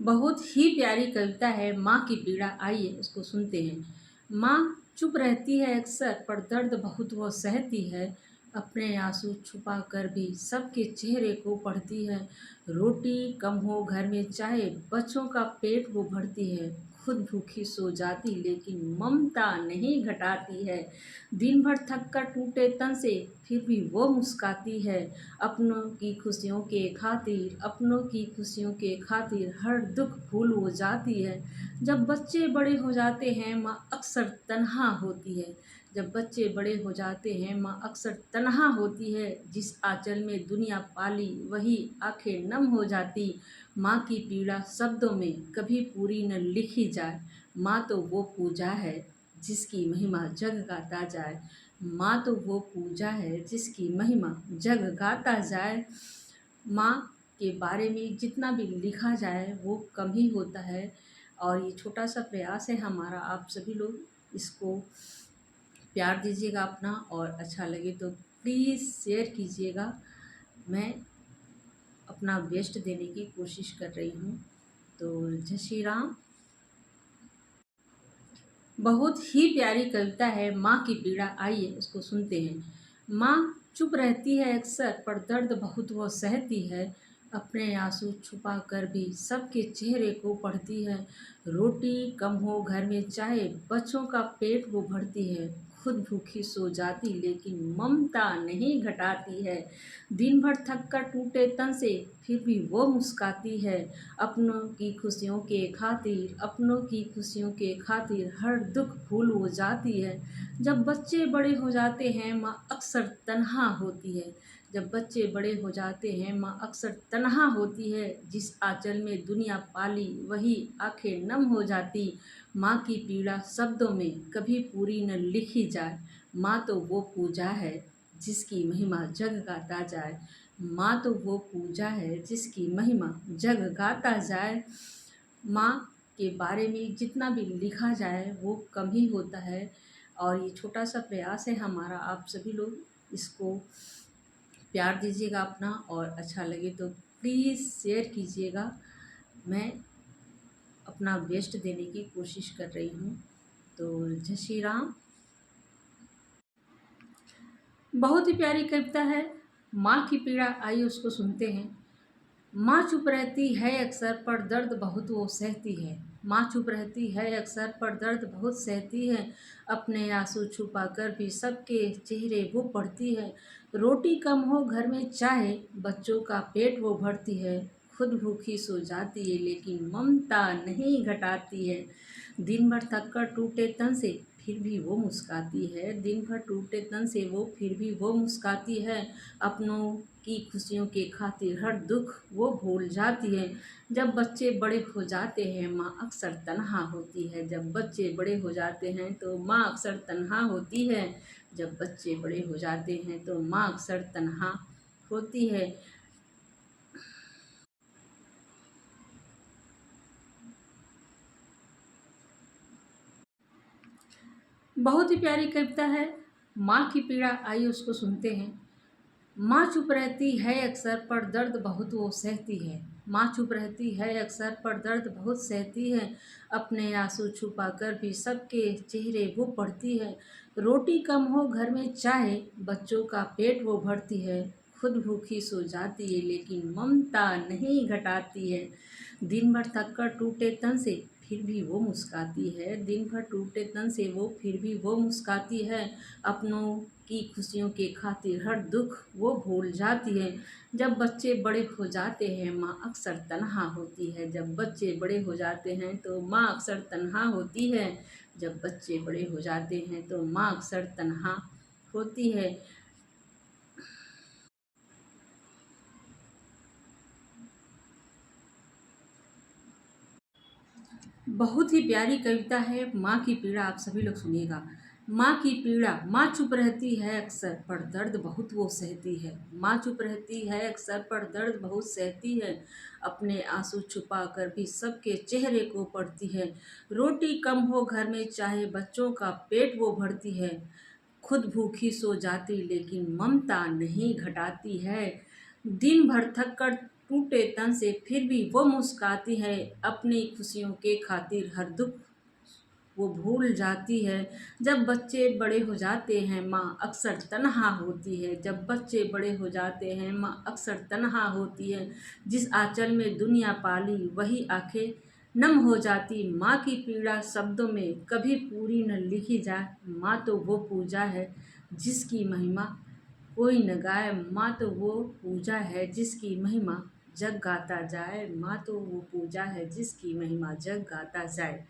बहुत ही प्यारी कविता है माँ की पीड़ा। आइए उसको सुनते हैं। माँ चुप रहती है अक्सर, पर दर्द बहुत वो सहती है। अपने आंसू छुपा कर भी सबके चेहरे को पढ़ती है। रोटी कम हो घर में चाहे बच्चों का पेट वो भरती है। खुद भूखी सो जाती लेकिन ममता नहीं घटाती है। दिन भर थक कर टूटे तन से फिर भी वो मुस्काती है। अपनों की खुशियों के खातिर, अपनों की खुशियों के खातिर हर दुख भूल हो जाती है। जब बच्चे बड़े हो जाते हैं माँ अक्सर तन्हा होती है। जब बच्चे बड़े हो जाते हैं माँ अक्सर तन्हा होती है। जिस आंचल में दुनिया पाली वही आंखें नम हो जाती। माँ की पीड़ा शब्दों में कभी पूरी न लिखी जाए। माँ तो वो पूजा है जिसकी महिमा जग गाता जाए। माँ तो वो पूजा है जिसकी महिमा जग गाता जाए। माँ के बारे में जितना भी लिखा जाए वो कम ही होता है। और ये छोटा सा प्रयास है हमारा, आप सभी लोग इसको प्यार दीजिएगा अपना, और अच्छा लगे तो प्लीज़ शेयर कीजिएगा। मैं अपना बेस्ट देने की कोशिश कर रही हूँ। तो जय श्री राम। बहुत ही प्यारी कविता है माँ की पीड़ा। आइए उसको सुनते हैं। माँ चुप रहती है अक्सर, पर दर्द बहुत वो सहती है। अपने आंसू छुपा कर भी सबके चेहरे को पढ़ती है। रोटी कम हो घर में चाहे बच्चों का पेट वो भरती है। खुद भूखी सो जाती लेकिन ममता नहीं घटाती है। दिन भर थक कर टूटे तन से फिर भी वो मुस्काती है। अपनों की खुशियों के खातिर, अपनों की खुशियों के खातिर हर दुख भूल हो जाती है। जब बच्चे बड़े हो जाते हैं माँ अक्सर तन्हा होती है। जब बच्चे बड़े हो जाते हैं माँ अक्सर तन्हा होती है। जिस आंचल में दुनिया पाली वही आंखें नम हो जाती। माँ की पीड़ा शब्दों में कभी पूरी न लिखी जाए। माँ तो वो पूजा है जिसकी महिमा जग गाता जाए। माँ तो वो पूजा है जिसकी महिमा जग गाता जाए। माँ के बारे में जितना भी लिखा जाए वो कम ही होता है। और ये छोटा सा प्रयास है हमारा, आप सभी लोग इसको प्यार दीजिएगा अपना, और अच्छा लगे तो प्लीज़ शेयर कीजिएगा। मैं अपना बेस्ट देने की कोशिश कर रही हूँ। तो जय श्री राम। बहुत ही प्यारी कविता है माँ की पीड़ा। आइए उसको सुनते हैं। माँ चुप रहती है अक्सर, पर दर्द बहुत वो सहती है। माँ चुप रहती है अक्सर, पर दर्द बहुत सहती है। अपने आंसू छुपा कर भी सबके चेहरे वो पढ़ती है। रोटी कम हो घर में चाहे बच्चों का पेट वो भरती है। खुद भूखी सो जाती है लेकिन ममता नहीं घटाती है। दिन भर थक कर टूटे तन से फिर भी वो मुस्काती है। दिन भर टूटे तन से वो फिर भी वो मुस्काती है। अपनों की खुशियों के खातिर हर दुख वो भूल जाती है। जब बच्चे बड़े हो जाते हैं माँ अक्सर तन्हा होती है। जब बच्चे बड़े हो जाते हैं तो माँ अक्सर तन्हा होती है। जब बच्चे बड़े हो जाते हैं तो माँ अक्सर तन्हा होती है। बहुत ही प्यारी कविता है माँ की पीड़ा। आइए उसको सुनते हैं। माँ चुप रहती है अक्सर, पर दर्द बहुत वो सहती है। माँ चुप रहती है अक्सर, पर दर्द बहुत सहती है। अपने आंसू छुपा कर भी सबके चेहरे वो पढ़ती है। रोटी कम हो घर में चाहे बच्चों का पेट वो भरती है। खुद भूखी सो जाती है लेकिन ममता नहीं घटाती है। दिन भर थक कर टूटे तन से फिर भी वो मुस्काती है। दिन भर टूटे तन से वो फिर भी वो मुस्काती है। अपनों की खुशियों के खातिर हर दुख वो भूल जाती है। जब बच्चे बड़े हो जाते हैं माँ अक्सर तन्हा होती है। जब बच्चे बड़े हो जाते हैं तो माँ अक्सर तन्हा होती है। जब बच्चे बड़े हो जाते हैं तो माँ अक्सर तन्हा होती है। बहुत ही प्यारी कविता है माँ की पीड़ा। आप सभी लोग सुनिएगा। माँ की पीड़ा। माँ चुप रहती है अक्सर, पर दर्द बहुत वो सहती है। माँ चुप रहती है अक्सर, पर दर्द बहुत सहती है। अपने आंसू छुपा कर भी सबके चेहरे को पढ़ती है। रोटी कम हो घर में चाहे बच्चों का पेट वो भरती है। खुद भूखी सो जाती लेकिन ममता नहीं घटाती है। दिन भर थक कर टूटे तन से फिर भी वो मुस्काती है, अपनी खुशियों के खातिर हर दुख वो भूल जाती है। जब बच्चे बड़े हो जाते हैं माँ अक्सर तन्हा होती है, जब बच्चे बड़े हो जाते हैं माँ अक्सर तन्हा होती है। जिस आंचल में दुनिया पाली वही आंखें नम हो जाती। माँ की पीड़ा शब्दों में कभी पूरी न लिखी जाए। माँ तो वो पूजा है जिसकी महिमा कोई न गाए। माँ तो वो पूजा है जिसकी महिमा जग गाता जाए। माँ तो वो पूजा है जिसकी महिमा जग गाता जाए।